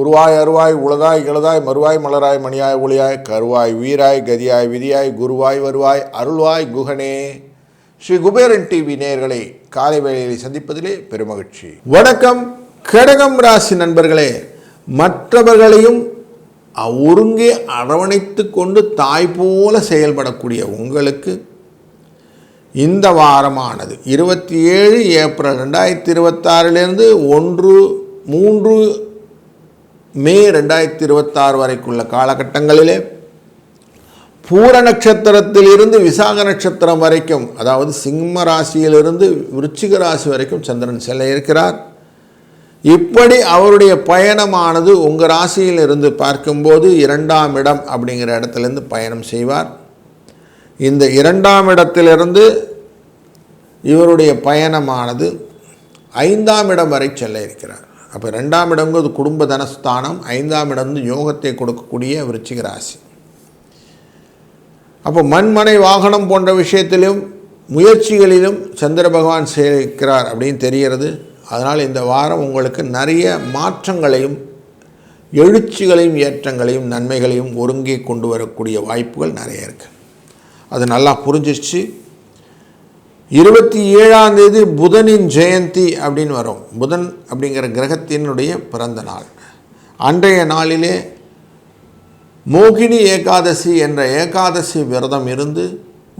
உருவாய் அருவாய் உலகாய் இளதாய் மறுவாய் மலராய் மணியாய் ஒளியாய் கருவாய் வீராய் கதியாய் விதியாய் குருவாய் வருவாய் அருள்வாய் குகனே. ஸ்ரீ குபேரன் டிவி நேயர்களை காலை வேளையில் சந்திப்பதிலே பெருமகிழ்ச்சி. வணக்கம் கடகம் ராசி நண்பர்களே. மற்றவர்களையும் ஒருங்கே அரவணைத்து கொண்டு தாய் போல செயல்படக்கூடிய உங்களுக்கு இந்த வாரமானது 27 ஏப்ரல் 2026 1 மே 2026 வரைக்குள்ள காலகட்டங்களிலே பூர நட்சத்திரத்திலிருந்து விசாக நட்சத்திரம் வரைக்கும், அதாவது சிம்ம ராசியிலிருந்து விருச்சிக ராசி வரைக்கும் சந்திரன் செல்ல இருக்கிறார். இப்படி அவருடைய பயணமானது உங்கள் ராசியிலிருந்து பார்க்கும்போது 2ஆம் இடம் அப்படிங்கிற இடத்துலேருந்து பயணம் செய்வார். இந்த 2ஆம் இடத்திலிருந்து இவருடைய பயணமானது 5ஆம் இடம் வரை செல்ல இருக்கிறார். அப்போ 2ஆம் இடங்கிறது குடும்ப தனஸ்தானம், 5ஆம் இடம் யோகத்தை கொடுக்கக்கூடிய விருச்சிக ராசி. அப்போ மண்மனை வாகனம் போன்ற விஷயத்திலும் முயற்சிகளிலும் சந்திர பகவான் சேர்க்கிறார் அப்படின்னு தெரிகிறது. அதனால் இந்த வாரம் உங்களுக்கு நிறைய மாற்றங்களையும் எழுச்சிகளையும் ஏற்றங்களையும் நன்மைகளையும் ஒருங்கே கொண்டு வரக்கூடிய வாய்ப்புகள் நிறைய இருக்குது. அது நல்லா புரிஞ்சிச்சு. 27ஆம் தேதி புதனின் ஜெயந்தி அப்படின்னு வரும். புதன் அப்படிங்கிற கிரகத்தினுடைய பிறந்த நாள். அன்றைய நாளிலே மோகினி ஏகாதசி என்ற ஏகாதசி விரதம் இருந்து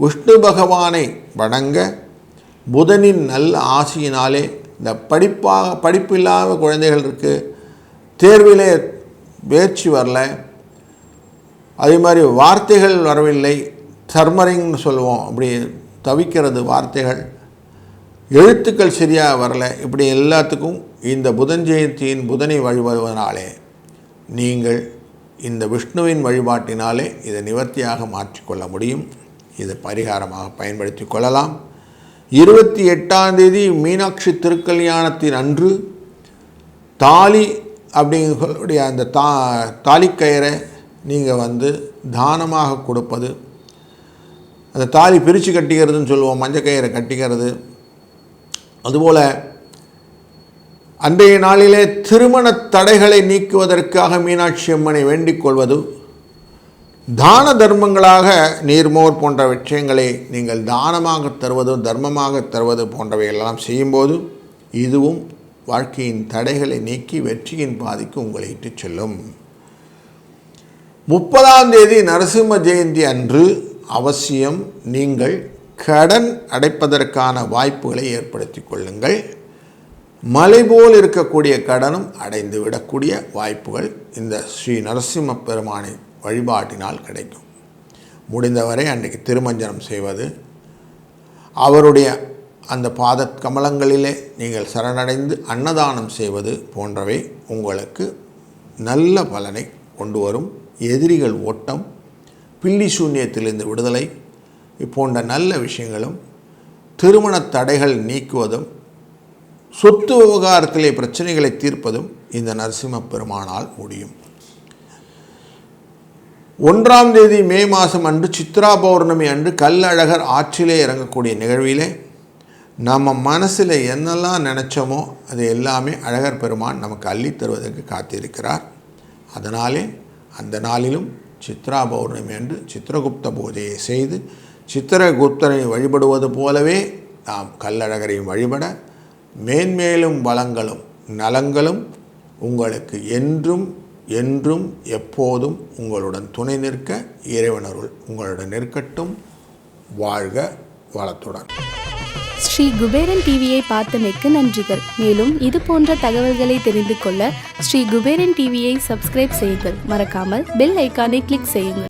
விஷ்ணு பகவானை வணங்க புதனின் நல்ல ஆசியினாலே இந்த படிப்பு இல்லாத குழந்தைகள் இருக்குது, தேர்விலே பேச்சு வரல, அதே மாதிரி வார்த்தைகள் வரவில்லை, தர்மரிங்னு சொல்லுவோம், அப்படி தவிக்கிறது, வார்த்தைகள் எழுத்துக்கள் சரியாக வரல, இப்படி எல்லாத்துக்கும் இந்த புதன் ஜெயந்தியின் புதனை வழிபடுவதனாலே நீங்கள் இந்த விஷ்ணுவின் வழிபாட்டினாலே இதை நிவர்த்தியாக மாற்றிக்கொள்ள முடியும். இதை பரிகாரமாக பயன்படுத்தி கொள்ளலாம். 28ஆம் தேதி மீனாட்சி திருக்கல்யாணத்தின் அன்று தாலி அப்படிங்கக்கூடிய அந்த தாலிக்கயிறை நீங்கள் தானமாக கொடுப்பது, அந்த தாலி பிரித்து கட்டிக்கிறதுன்னு சொல்லுவோம், மஞ்சக்கயிறை கட்டிக்கிறது. அதுபோல் அன்றைய நாளிலே திருமண தடைகளை நீக்குவதற்காக மீனாட்சி அம்மனை வேண்டிக் கொள்வது, தான தர்மங்களாக நீர்மோர் போன்ற விஷயங்களை நீங்கள் தானமாக தருவது, தர்மமாக தருவது போன்றவைகளெல்லாம் செய்யும்போது இதுவும் வாழ்க்கையின் தடைகளை நீக்கி வெற்றியின் பாதைக்கு உங்களை இட்டுச் செல்லும். 30ஆம் தேதி நரசிம்ம ஜெயந்தி அன்று அவசியம் நீங்கள் கடன் அடைப்பதற்கான வாய்ப்புகளை ஏற்படுத்தி கொள்ளுங்கள். மலை போல் இருக்கக்கூடிய கடனும் அடைந்து விடக்கூடிய வாய்ப்புகள் இந்த ஸ்ரீ நரசிம்ம பெருமானை வழிபாட்டினால் கிடைக்கும். முடிந்தவரை அன்றைக்கு திருமஞ்சனம் செய்வது, அவருடைய அந்த பாத கமலங்களிலே நீங்கள் சரணடைந்து அன்னதானம் செய்வது போன்றவை உங்களுக்கு நல்ல பலனை கொண்டு வரும். எதிரிகள் ஓட்டம், பில்லி சூன்யத்திலிருந்து விடுதலை போன்ற நல்ல விஷயங்களும், திருமண தடைகள் நீக்குவதும், சொத்து விவகாரத்திலே பிரச்சனைகளை தீர்ப்பதும் இந்த நரசிம்ம பெருமானால் முடியும். 1ஆம் தேதி மே மாதம் அன்று சித்ரா பௌர்ணமி அன்று கல்லழகர் ஆற்றிலே இறங்கக்கூடிய நிகழ்விலே நம்ம மனசில் என்னெல்லாம் நினச்சோமோ அது எல்லாமே அழகர் பெருமான் நமக்கு அள்ளி தருவதற்கு காத்திருக்கிறார். அதனாலே அந்த நாளிலும் சித்ரா பௌர்ணமி அன்று சித்திரகுப்த பூஜையை செய்து சித்திரகுப்தனை வழிபடுவது போலவே நாம் கல்லழகரையும் வழிபட மேன்மேலும் வளங்களும் நலங்களும் உங்களுக்கு என்றும் என்றும் எப்போதும் உங்களுடன் துணை நிற்க இறைவனருள் உங்களுடன் இருக்கட்டும். வாழ்க வளத்துடன். ஸ்ரீ குபேரன் டிவியை பார்த்தமைக்கு நன்றிகள். மேலும் இது போன்ற தகவல்களை தெரிந்து கொள்ள ஸ்ரீ குபேரன் டிவியை சப்ஸ்கிரைப் செய்யுங்கள். மறக்காமல் பெல் ஐக்கானை கிளிக் செய்யுங்கள்.